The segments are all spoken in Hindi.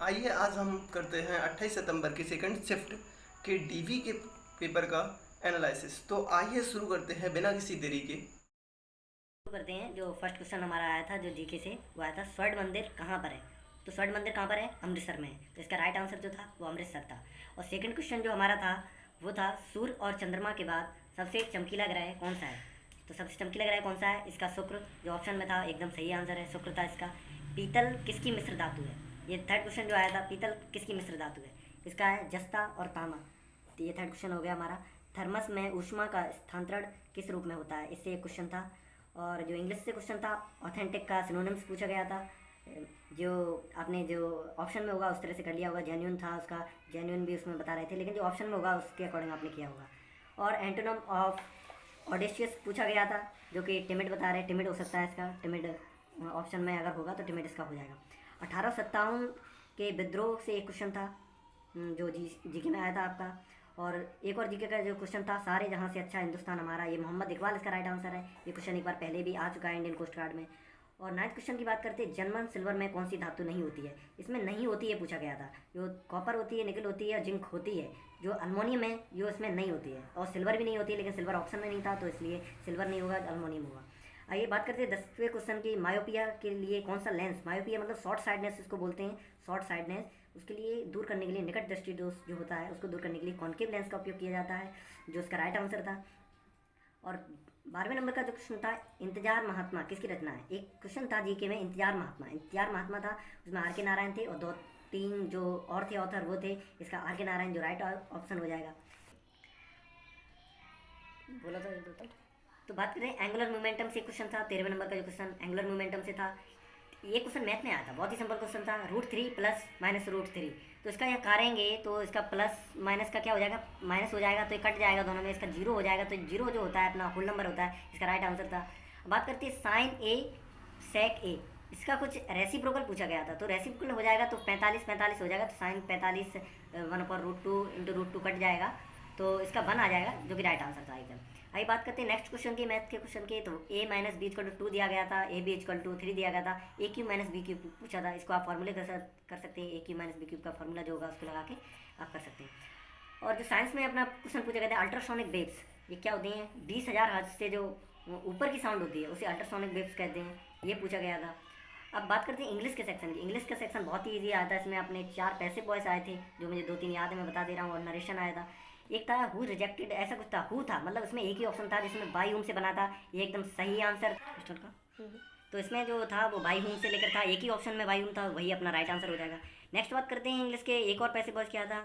आइए आज हम करते हैं 28 सितंबर की सेकंड शिफ्ट के डीवी के पेपर का एनालिसिस। तो आइए शुरू करते हैं बिना किसी देरी के। शुरू करते हैं। जो फर्स्ट क्वेश्चन हमारा आया था जो जीके से, वो आया था स्वर्ण मंदिर कहाँ पर है। तो स्वर्ण मंदिर कहाँ पर है? अमृतसर में है। तो इसका राइट आंसर जो था वो अमृतसर था। और सेकंड क्वेश्चन जो हमारा था वो था सूर्य और चंद्रमा के बाद सबसे चमकीला ग्रह कौन सा है। तो सबसे चमकीला ग्रह कौन सा है? इसका शुक्र जो ऑप्शन में था एकदम सही आंसर है, शुक्र था इसका। पीतल किसकी मिश्र धातु है? ये थर्ड क्वेश्चन जो आया था, पीतल किसकी मिश्र धातु है? इसका है जस्ता और तांबा। तो ये थर्ड क्वेश्चन हो गया हमारा। थर्मस में ऊष्मा का स्थानांतरण किस रूप में होता है? इससे एक क्वेश्चन था। और जो इंग्लिश से क्वेश्चन था, ऑथेंटिक का सिनोनिम्स पूछा गया था। जो आपने जो ऑप्शन में होगा उस तरह से कर लिया होगा। जेन्यून था उसका, जेन्यून भी उसमें बता रहे थे, लेकिन जो ऑप्शन में होगा उसके अकॉर्डिंग आपने किया होगा। और एंटोनम ऑफ ऑडेशियस पूछा गया था, जो कि टिमिड बता रहे हैं। टिमिड हो सकता है इसका, टिमिड ऑप्शन में अगर होगा तो टिमिड इसका हो जाएगा। 1857 के विद्रोह से एक क्वेश्चन था जो जीके में आया था आपका। और एक और जीके का जो क्वेश्चन था, सारे जहाँ से अच्छा हिंदुस्तान हमारा, ये मोहम्मद इकबाल इसका राइट आंसर है। ये क्वेश्चन एक बार पहले भी आ चुका है इंडियन कोस्ट गार्ड में। और नाइन्थ क्वेश्चन की बात करते हैं, जर्मन सिल्वर में कौन सी धातु नहीं होती है? इसमें नहीं होती है पूछा गया था। जो कॉपर होती है, निकल होती है, जिंक होती है। जो अल्मोनियम है जो इसमें नहीं होती है, और सिल्वर भी नहीं होती है, लेकिन सिल्वर ऑप्शन में नहीं था तो इसलिए सिल्वर नहीं होगा, अल्मोनियम होगा। आइए बात करते हैं 10वें क्वेश्चन की। मायोपिया के लिए कौन सा लेंस, मायोपिया मतलब शॉर्ट साइडनेस इसको बोलते हैं, शॉर्ट साइडनेस, उसके लिए दूर करने के लिए, निकट दृष्टि दोष जो होता है उसको दूर करने के लिए कॉन्केव लेंस का उपयोग किया जाता है, जो इसका राइट आंसर था। और 12वें नंबर का जो क्वेश्चन था, इंतजार महात्मा किसकी रचना है? एक क्वेश्चन था जीके में, इंतजार महात्मा, इंतजार महात्मा था, उसमें आर के नारायण थे और दो तीन जो और थे ऑथर वो थे। इसका आर के नारायण जो राइट ऑप्शन हो जाएगा। बोला था दो तो बात करें एंगुलर मोमेंटम से क्वेश्चन था। 13वें नंबर का जो क्वेश्चन एंगुलर मोमेंटम से था, ये क्वेश्चन मैथ में आया था, बहुत ही सिंपल क्वेश्चन था। √3 प्लस माइनस √3, तो इसका यहाँ करेंगे तो इसका प्लस माइनस का क्या हो जाएगा, माइनस हो जाएगा, तो ये कट जाएगा दोनों में, इसका जीरो हो जाएगा। तो जीरो जो होता है अपना होल नंबर होता है, इसका राइट आंसर था। बात करते हैं साइन ए सेक ए, इसका कुछ रेसिप्रोकल पूछा गया था, तो रेसिप्रोकल हो जाएगा तो 45 हो जाएगा, तो साइन 45 1/√2 इंटू √2 कट जाएगा, तो इसका 1 आ जाएगा, जो कि राइट आंसर था एकदम। आइए बात करते हैं नेक्स्ट क्वेश्चन की, मैथ के क्वेश्चन की। तो a minus B equal to 2 दिया गया था, ए बी इक्वल टू 3 दिया गया था, ए क्यू माइनस बी क्यूब पूछा था। इसको आप फॉर्मूले कर सकते हैं, ए क्यू माइनस बी क्यूब का फॉर्मूला जो होगा उसको लगा के आप कर सकते हैं। और जो साइंस में अपना क्वेश्चन पूछा गया था, अल्ट्रासोनिक वेव्स ये क्या होती हैं? 20,000 हर्ट्ज से जो ऊपर की साउंड होती है उसे अल्ट्रासोनिक वेव्स कहते हैं, ये पूछा गया था। अब बात करते हैं इंग्लिश के सेक्शन की। इंग्लिश का सेक्शन बहुत ही ईजी आया था, इसमें अपने 4 पैसे बॉयस आए थे, जो मुझे 2-3 याद है, मैं बता दे रहा हूँ। और नरेशन आया था, एक था हु रिजेक्टेड, ऐसा कुछ था, हु था, मतलब इसमें एक ही ऑप्शन था जिसमें बाई होम से बना था, ये एकदम सही आंसर का। तो इसमें जो था वो बाई होम से लेकर था, एक ही ऑप्शन में बाई होम था, वही अपना राइट आंसर हो जाएगा। नेक्स्ट बात करते हैं इंग्लिश के एक और पैसे बॉयस क्या था।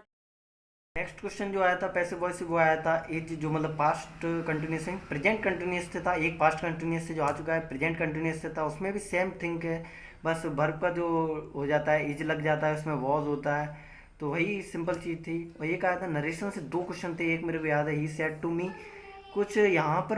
नेक्स्ट क्वेश्चन जो आया था पैसिव वॉइस से, वो आया था एज, जो मतलब पास्ट कंटिन्यूस है, प्रेजेंट कंटिन्यूस से था। एक पास्ट कंटिन्यूस से जो आ चुका है, प्रेजेंट कंटिन्यूस से था, उसमें भी सेम थिंग है, बस वर्ब का जो हो जाता है इज लग जाता है, उसमें वॉज होता है, तो वही सिंपल चीज़ थी। और ये कहा था नरेशन से 2 क्वेश्चन थे, एक मेरे को याद है, ही सेड टू मी, कुछ यहाँ पर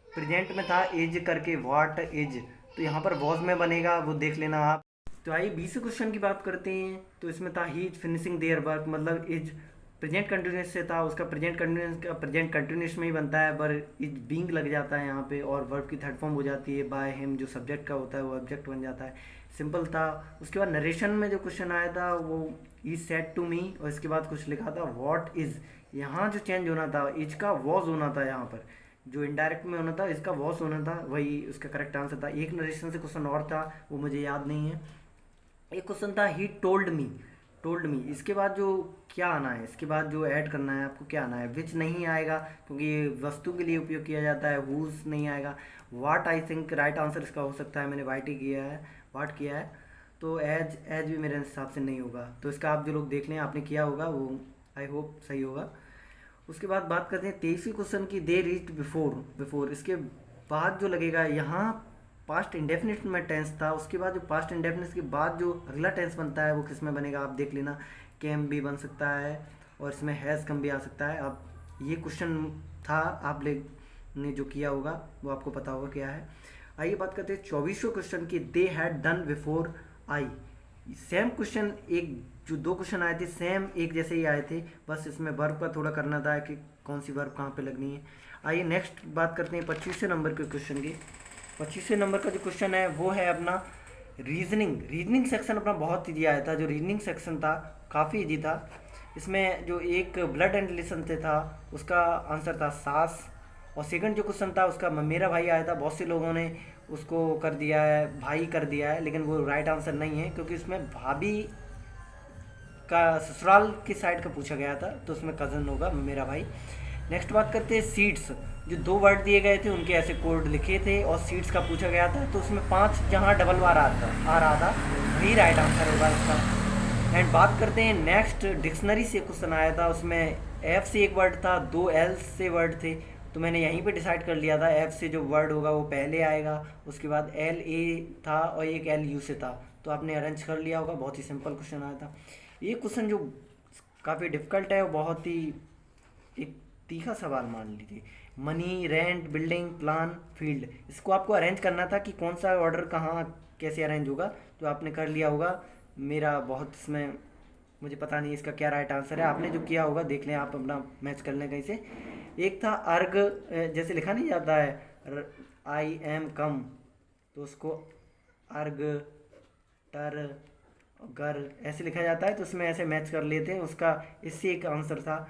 प्रेजेंट में था इज करके, व्हाट इज, तो यहाँ पर वॉज में बनेगा, वो देख लेना आप। तो आइए 20 क्वेश्चन की बात करते हैं। तो इसमें था he is finishing their work, मतलब इज प्रेजेंट कंटिन्यूस से था, उसका प्रेजेंट कंटिन्यूस का प्रेजेंट कंटिन्यूस में ही बनता है, पर इज बीइंग लग जाता है यहाँ पे, और वर्ब की थर्ड फॉर्म हो जाती है बाय हिम, जो सब्जेक्ट का होता है वो ऑब्जेक्ट बन जाता है, सिंपल था। उसके बाद नरेशन में जो क्वेश्चन आया था वो इज सेड टू मी, और इसके बाद कुछ लिखा था व्हाट इज, यहाँ जो चेंज होना था इज का वॉज होना था, यहाँ पर जो इनडायरेक्ट में होना था इसका वॉज होना था, वही उसका करेक्ट आंसर था। एक नरेशन से क्वेश्चन और था, वो मुझे याद नहीं है। एक क्वेश्चन था he told me, told me, इसके बाद जो क्या आना है, इसके बाद जो ऐड करना है आपको क्या आना है, विच नहीं आएगा क्योंकि ये वस्तु के लिए उपयोग किया जाता है, हुज नहीं आएगा। वाट आई थिंक राइट आंसर इसका हो सकता है, मैंने वाइट ही किया है, वाट किया है, तो एज, एज भी मेरे हिसाब से नहीं होगा, तो इसका आप जो लोग देख लें आपने किया होगा वो आई होप सही होगा। उसके बाद बात करते हैं 23वीं क्वेश्चन की, दे रीच बिफोर, बिफोर इसके बाद जो लगेगा यहाँ पास्ट इंडेफिनिट में टेंस था, उसके बाद जो पास्ट इंडेफिनिट के बाद जो अगला टेंस बनता है वो किस में बनेगा आप देख लेना, कैम भी बन सकता है और इसमें हैज़ कम भी आ सकता है। अब ये क्वेश्चन था, आप लोग ने जो किया होगा वो आपको पता होगा क्या है। आइए बात करते हैं 24वें क्वेश्चन की, they had done before I, same question, एक जो 2 क्वेश्चन आए थे सेम एक जैसे ही आए थे, बस इसमें वर्ब का थोड़ा करना था कि कौन सी वर्ब कहाँ पे लगनी है। आइए नेक्स्ट बात करते हैं 25वें नंबर के क्वेश्चन की। 25वें नंबर का जो क्वेश्चन है वो है अपना, रीजनिंग सेक्शन अपना बहुत ईजी आया था। जो रीजनिंग सेक्शन था काफ़ी ईजी था। इसमें जो एक ब्लड एंड रिलेशन से था उसका आंसर था सास, और सेकंड जो क्वेश्चन था उसका मेरा भाई आया था। बहुत से लोगों ने उसको कर दिया है भाई कर दिया है, लेकिन वो राइट आंसर नहीं है, क्योंकि उसमें भाभी का ससुराल की साइड का पूछा गया था, तो उसमें कज़न होगा मेरा भाई। नेक्स्ट बात करते हैं सीड्स। जो 2 वर्ड दिए गए थे उनके ऐसे कोड लिखे थे और सीड्स का पूछा गया था, तो उसमें 5 जहाँ डबल बार आ रहा था वही राइट आंसर होगा इसका। एंड बात करते हैं नेक्स्ट, डिक्शनरी से क्वेश्चन आया था। उसमें एफ से एक वर्ड था, 2 एल से वर्ड थे, तो मैंने यहीं पे डिसाइड कर लिया था एफ से जो वर्ड होगा वो पहले आएगा, उसके बाद एल ए था और एक एल यू से था, तो आपने अरेंज कर लिया होगा। बहुत ही सिंपल क्वेश्चन आया था। ये क्वेश्चन जो काफ़ी डिफ़िकल्ट है और बहुत ही एक तीखा सवाल मान लीजिए। Money, rent, building, plan, field, इसको आपको अरेंज करना था कि कौन सा ऑर्डर कहाँ कैसे अरेंज होगा, तो आपने कर लिया होगा। मेरा बहुत इसमें मुझे पता नहीं इसका क्या राइट आंसर है, आपने जो किया होगा देख लें, आप अपना मैच कर लें कहीं से। एक था अर्ग, जैसे लिखा नहीं जाता है आई एम कम, तो उसको अर्ग टर गर ऐसे लिखा जाता है, तो उसमें ऐसे मैच कर लेते हैं, उसका इससे एक आंसर था।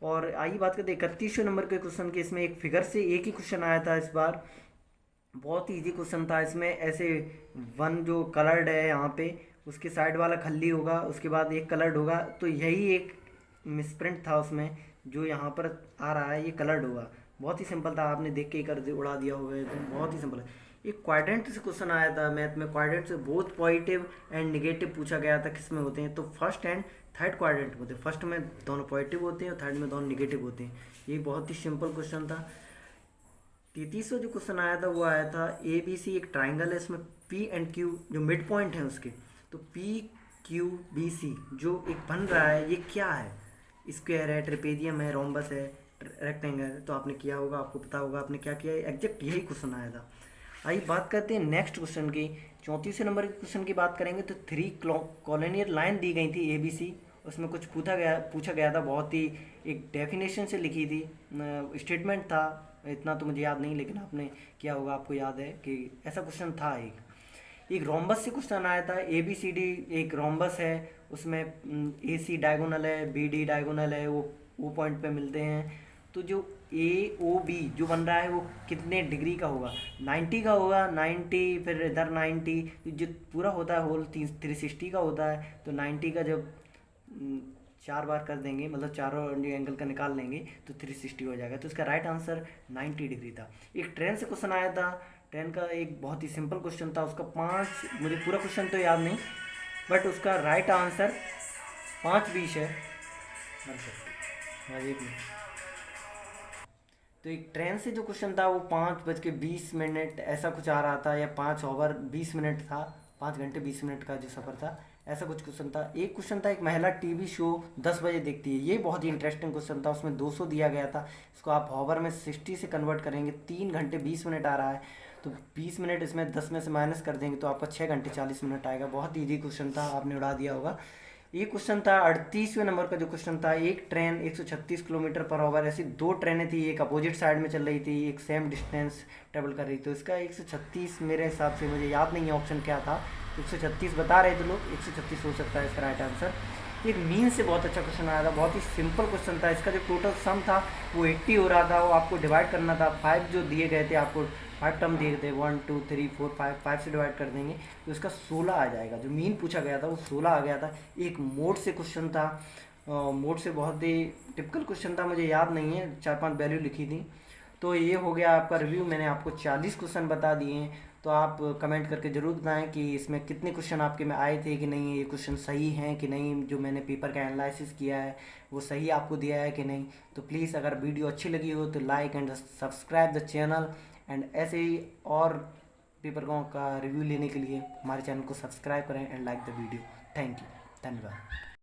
और आइए बात करते हैं 31वें नंबर के क्वेश्चन की। इसमें एक फिगर से एक ही क्वेश्चन आया था इस बार, बहुत ही इजी क्वेश्चन था। इसमें ऐसे वन जो कलर्ड है यहाँ पे उसके साइड वाला खल्ली होगा, उसके बाद एक कलर्ड होगा, तो यही एक मिसप्रिंट था उसमें, जो यहाँ पर आ रहा है ये कलर्ड होगा। बहुत ही सिंपल था, आपने देख के ही कर उड़ा दिया होगा, तो बहुत ही सिंपल है। एक क्वाड्रेंट से क्वेश्चन आया था मैथ में, क्वाड्रेंट से बोथ पॉजिटिव एंड निगेटिव पूछा गया था, किस में होते हैं, तो फर्स्ट एंड थर्ड क्वाड्रेंट होते हैं। फर्स्ट में दोनों पॉजिटिव होते हैं और थर्ड में दोनों निगेटिव होते हैं। ये बहुत ही सिंपल क्वेश्चन था। 33वां जो क्वेश्चन आया था वो आया था ए बी सी एक ट्राइंगल है, इसमें पी एंड क्यू जो मिड पॉइंट है उसके, तो पी क्यू बी सी जो एक बन रहा है ये क्या है, स्क्वायर है, ट्रेपेजियम है, रोम्बस है, रेक्टेंगल है, तो आपने किया होगा, आपको पता होगा आपने क्या किया है। एग्जैक्ट यही क्वेश्चन आया था। आइए बात करते हैं नेक्स्ट क्वेश्चन की। 34वें नंबर के क्वेश्चन की बात करेंगे तो 3 कॉलोनियल लाइन दी गई थी ए बी सी, उसमें कुछ पूछा गया था, बहुत ही एक डेफिनेशन से लिखी थी, स्टेटमेंट था, इतना तो मुझे याद नहीं, लेकिन आपने किया होगा, आपको याद है कि ऐसा क्वेश्चन था। एक रोम्बस से क्वेश्चन आया था, ए बी सी डी एक रोम्बस है, उसमें ए सी डायगोनल है, बी डी डायगोनल है, वो पॉइंट पे मिलते हैं, तो जो ए ओ बी जो बन रहा है वो कितने डिग्री का होगा, 90 का होगा, 90 फिर इधर 90, जो पूरा होता है होल 360 का होता है, तो 90 का जब 4 बार कर देंगे, मतलब चारों एंगल का निकाल लेंगे तो 360 हो जाएगा, तो इसका राइट आंसर 90 डिग्री था। एक ट्रेन से क्वेश्चन आया था, ट्रेन का एक बहुत ही सिंपल क्वेश्चन था, उसका 5, मुझे पूरा क्वेश्चन तो याद नहीं, बट उसका राइट आंसर 5:20 है। तो एक ट्रेन से जो क्वेश्चन था वो 5:20 ऐसा कुछ आ रहा था, या 5 ओवर 20 मिनट था, 5 घंटे 20 मिनट का जो सफ़र था, ऐसा कुछ क्वेश्चन था। एक क्वेश्चन था, एक महिला टीवी शो 10 बजे देखती है, ये बहुत ही इंटरेस्टिंग क्वेश्चन था, उसमें 200 दिया गया था, इसको आप हॉवर में 60 से कन्वर्ट करेंगे, 3 घंटे 20 मिनट आ रहा है, तो 20 मिनट इसमें 10 में से माइनस कर देंगे तो आपका 6 घंटे 40 मिनट आएगा। बहुत ईजी क्वेश्चन था, आपने उड़ा दिया होगा। ये क्वेश्चन था 38वें नंबर का जो क्वेश्चन था, एक ट्रेन 136 किलोमीटर पर आवर, ऐसी 2 ट्रेनें थी, एक अपोजिट साइड में चल रही थी, एक सेम डिस्टेंस ट्रेवल कर रही थी, तो इसका 136 मेरे हिसाब से, मुझे याद नहीं है ऑप्शन क्या था, 136 बता रहे थे लोग, 136 हो सकता है इसका राइट आंसर। एक मीन से बहुत अच्छा क्वेश्चन आया था, बहुत ही सिंपल क्वेश्चन था, इसका जो टोटल सम था वो 80 हो रहा था, वो आपको डिवाइड करना था, 5 जो दिए गए थे आपको 5 टर्म दिए थे, 1 2 3 4 5 से डिवाइड कर देंगे तो इसका 16 आ जाएगा। जो मीन पूछा गया था वो 16 आ गया था। एक मोड से क्वेश्चन था, मोड से बहुत ही टिपिकल क्वेश्चन था, मुझे याद नहीं है, 4-5 वैल्यू लिखी थी। तो ये हो गया आपका रिव्यू, मैंने आपको 40 क्वेश्चन बता दिए हैं, तो आप कमेंट करके ज़रूर बताएं कि इसमें कितने क्वेश्चन आपके में आए थे कि नहीं, ये क्वेश्चन सही हैं कि नहीं, जो मैंने पेपर का एनालिसिस किया है वो सही आपको दिया है कि नहीं। तो प्लीज़ अगर वीडियो अच्छी लगी हो तो like and subscribe the channel, and ऐसे ही और पेपर का रिव्यू लेने के लिए हमारे चैनल को सब्सक्राइब करें and like the video. Thank you, धन्यवाद।